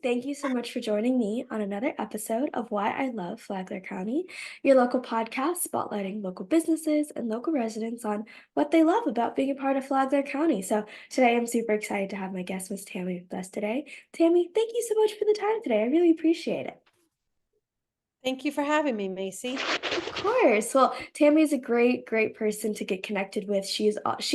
Thank you so much for joining me on another episode of Why I Love Flagler County, your local podcast spotlighting local businesses and local residents on what they love about being a part of Flagler County. So, today I'm super excited to have my guest, Miss Tammy, with us today. Tammy, thank you so much for the time today. I really appreciate it. Thank you for having me, Macy. Of course. Well, Tammy is a great person to get connected with. She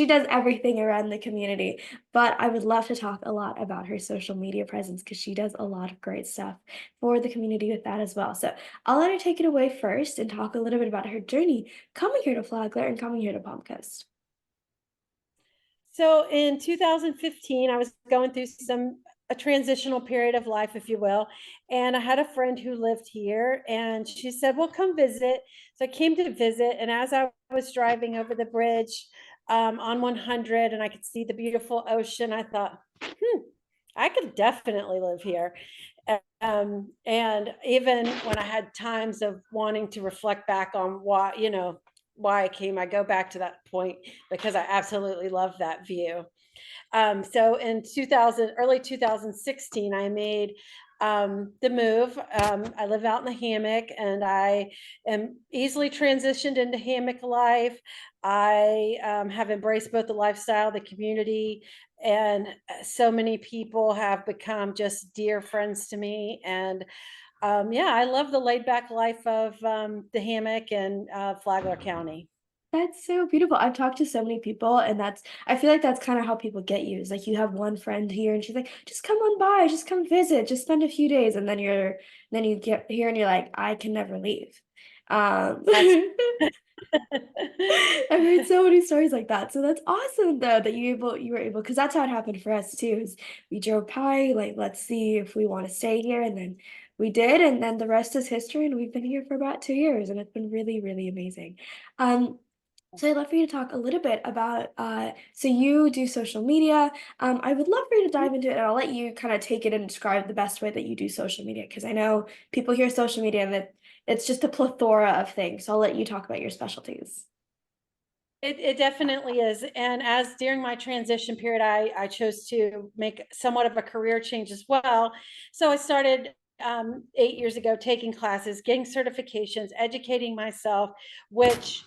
does everything around the community, but I would love to talk a lot about her social media presence because she does a lot of great stuff for the community with that as well. So I'll let her take it away first and talk a little bit about her journey coming here to Flagler and coming here to Palm Coast. So in 2015, I was going through a transitional period of life, if you will, and I had a friend who lived here, and she said, "Well, come visit." So I came to visit, and as I was driving over the bridge on 100, and I could see the beautiful ocean, I thought, I could definitely live here. And even when I had times of wanting to reflect back on why I came, I go back to that point because I absolutely love that view. So in 2000, early 2016, I made the move. I live out in the hammock, and I am easily transitioned into hammock life. I have embraced both the lifestyle, the community, and so many people have become just dear friends to me. And yeah, I love the laid back life of the hammock and Flagler County. That's so beautiful. I've talked to so many people, and I feel like that's kind of how people get you. Is like you have one friend here, and she's like, just come on by, just come visit, just spend a few days, and then you get here, and you're like, I can never leave. That's I've heard so many stories like that. So that's awesome though that you were able because that's how it happened for us too. Is we drove by, like, let's see if we want to stay here, and then we did, and then the rest is history, and we've been here for about 2 years, and it's been really amazing. Um, so I'd love for you to talk a little bit about, so you do social media. I would love for you to dive into it, and I'll let you kind of take it and describe the best way that you do social media, because I know people hear social media and it's just a plethora of things. So I'll let you talk about your specialties. It definitely is. And as during my transition period, I chose to make somewhat of a career change as well. So I started 8 years ago taking classes, getting certifications, educating myself, which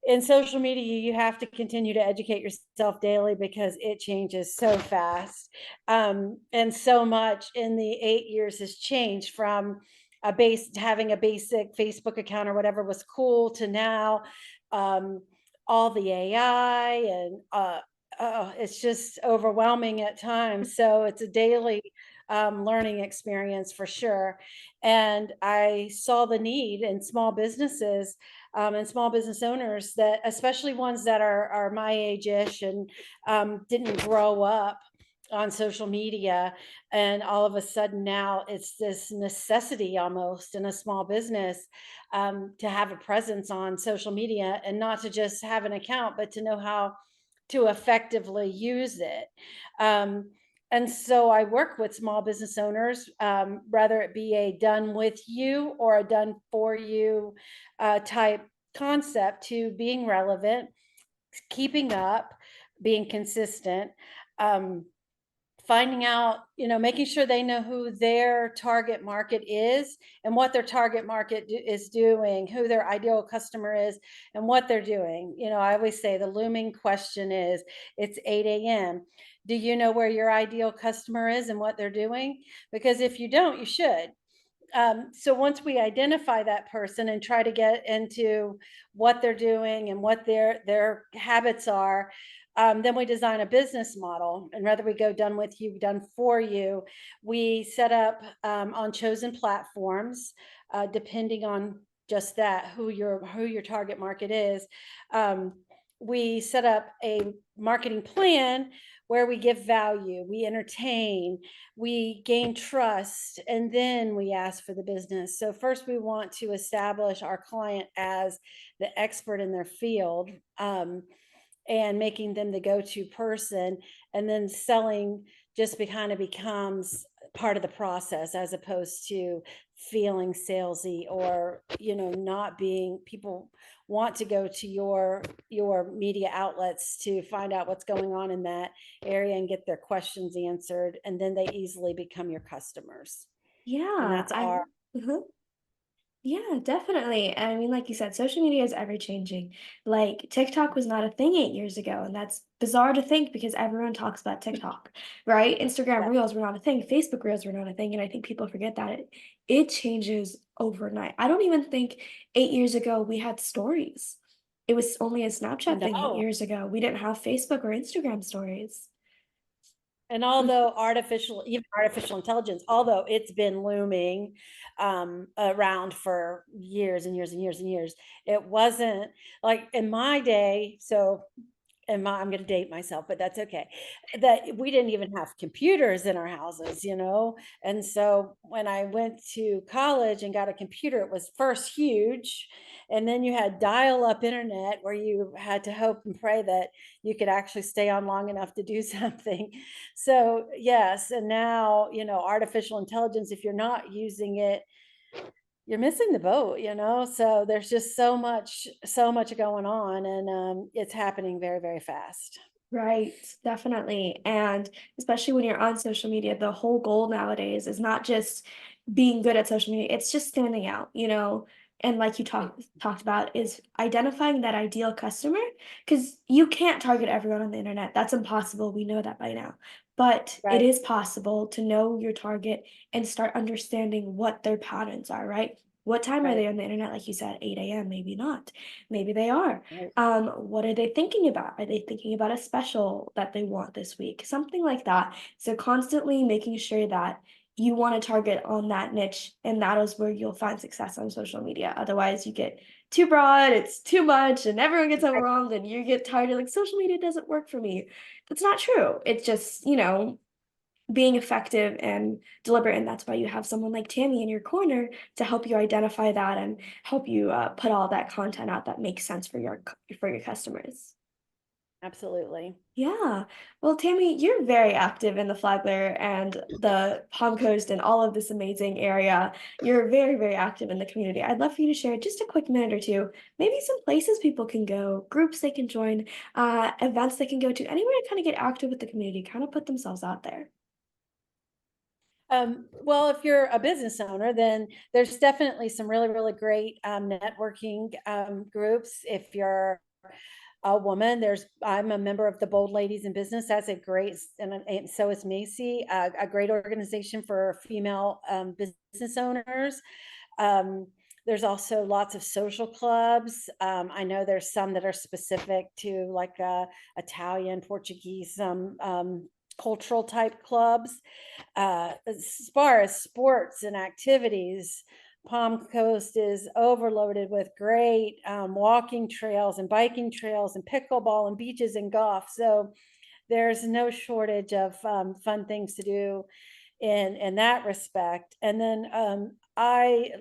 in social media, you have to continue to educate yourself daily because it changes so fast. And so much in the 8 years has changed from having a basic Facebook account or whatever was cool to now um, all the AI and it's just overwhelming at times. So it's a daily learning experience for sure. And I saw the need in small businesses and small business owners, that especially ones that are my age-ish and didn't grow up on social media, and all of a sudden now it's this necessity almost in a small business to have a presence on social media, and not to just have an account but to know how to effectively use it. And so I work with small business owners, whether it be a done with you or a done for you type concept, to being relevant, keeping up, being consistent, um, finding out, making sure they know who their target market is and what their target market is doing, who their ideal customer is and what they're doing. I always say the looming question is, it's 8 a.m. Do you know where your ideal customer is and what they're doing? Because if you don't, you should. So once we identify that person and try to get into what they're doing and what their habits are, then we design a business model. And whether we go done with you, done for you, we set up on chosen platforms, depending on just that, who your target market is. Um, we set up a marketing plan where we give value, we entertain, we gain trust, and then we ask for the business. So first we want to establish our client as the expert in their field, and making them the go-to person, and then selling just kind of becomes part of the process, as opposed to feeling salesy, or not being, people want to go to your media outlets to find out what's going on in that area and get their questions answered, and then they easily become your customers. And Yeah, that's I our mhm. Yeah, definitely. And I mean, like you said, social media is ever changing. Like TikTok was not a thing 8 years ago, and that's bizarre to think because everyone talks about TikTok, right? Instagram Yeah. Reels were not a thing, Facebook Reels were not a thing, and I think people forget that it changes overnight. I don't even think 8 years ago we had stories. It was only a Snapchat thing eight No. years ago. We didn't have Facebook or Instagram stories. And although even artificial intelligence, although it's been looming around for years and years and years and years, it wasn't like in my day. So I'm going to date myself, but that's okay. That we didn't even have computers in our houses. And so when I went to college and got a computer, it was first huge. And then you had dial up internet where you had to hope and pray that you could actually stay on long enough to do something. So, yes. And now, artificial intelligence, if you're not using it, you're missing the boat. So there's just so much going on, and it's happening very, very fast. Right, definitely. And especially when you're on social media, the whole goal nowadays is not just being good at social media, it's just standing out, you know? And like you talked about is identifying that ideal customer because you can't target everyone on the internet. That's impossible. We know that by now. But it Right. is possible to know your target and start understanding what their patterns are, right? What time are Right. they on the internet? Like you said, 8 a.m., maybe not. Maybe they are. Right. What are they thinking about? Are they thinking about a special that they want this week? Something like that. So constantly making sure that you want to target on that niche, and that is where you'll find success on social media. Otherwise, you get too broad, it's too much, and everyone gets Right. overwhelmed, and you get tired. You're like, social media doesn't work for me. That's not true. It's just, being effective and deliberate, and that's why you have someone like Tammy in your corner to help you identify that and help you put all that content out that makes sense for your customers. Absolutely. Yeah. Well, Tammy, you're very active in the Flagler and the Palm Coast and all of this amazing area. You're very, very active in the community. I'd love for you to share just a quick minute or two, maybe some places people can go, groups they can join, events they can go to, anywhere to kind of get active with the community, kind of put themselves out there. Well, if you're a business owner, then there's definitely some really, really great networking groups. If you're a woman, I'm a member of the Bold Ladies in Business. That's a great, and so is Macy, a great organization for female business owners. Um, there's also lots of social clubs. I know there's some that are specific to like Italian, Portuguese, some cultural type clubs. As far as sports and activities, Palm Coast is overloaded with great walking trails and biking trails and pickleball and beaches and golf. So there's no shortage of fun things to do in that respect. And then I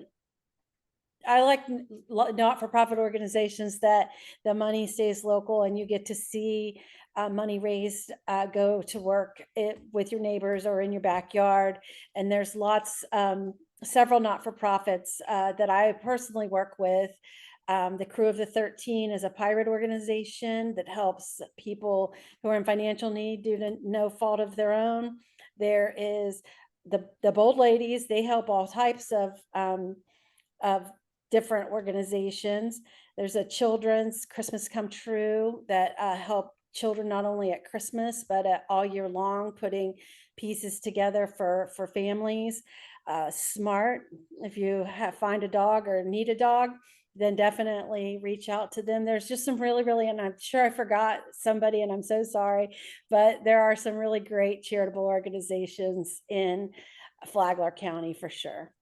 like not-for-profit organizations that the money stays local and you get to see money raised go to work with your neighbors or in your backyard. And there's several not-for-profits that I personally work with. The Crew of the 13 is a pirate organization that helps people who are in financial need due to no fault of their own. There is the Bold Ladies. They help all types of different organizations. There's a children's Christmas Come True that help children not only at Christmas but all year long, putting pieces together for families. Smart, if you find a dog or need a dog, then definitely reach out to them. There's just some really, really, and I'm sure I forgot somebody, and I'm so sorry, but there are some really great charitable organizations in Flagler County for sure.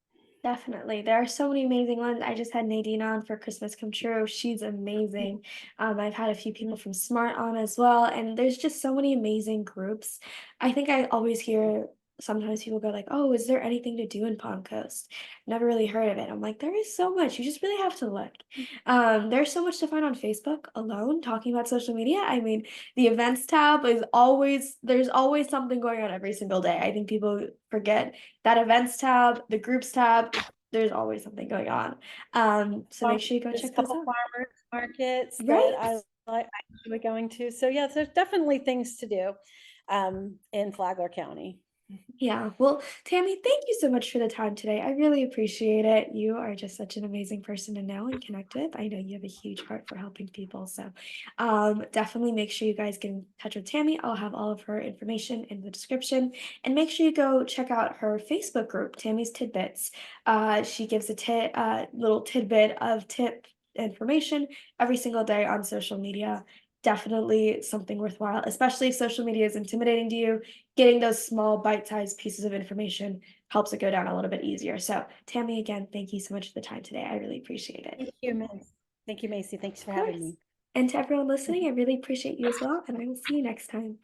Definitely. There are so many amazing ones. I just had Nadine on for Christmas Come True. She's amazing. I've had a few people from Smart on as well, and there's just so many amazing groups. I think I always hear sometimes people go like, "Oh, is there anything to do in Palm Coast? Never really heard of it." I'm like, "There is so much. You just really have to look." There's so much to find on Facebook alone, talking about social media. I mean, the events tab is always there's always something going on every single day. I think people forget that events tab, the groups tab, there's always something going on. So make sure you go There's a check those couple out. farmers markets that Right? I enjoy going to. So yeah, there's definitely things to do in Flagler County. Yeah. Well, Tammy, thank you so much for the time today. I really appreciate it. You are just such an amazing person to know and connect with. I know you have a huge heart for helping people. So definitely make sure you guys get in touch with Tammy. I'll have all of her information in the description. And make sure you go check out her Facebook group, Tammy's Tidbits. She gives a little tidbit of tip information every single day on social media. Definitely something worthwhile, especially if social media is intimidating to you. Getting those small bite-sized pieces of information helps it go down a little bit easier. So, Tammy, again, thank you so much for the time today. I really appreciate it. Thank you, Macy. Thank you, Macy. Thanks Of for having course. me. And to everyone listening, I really appreciate you as well, and I will see you next time.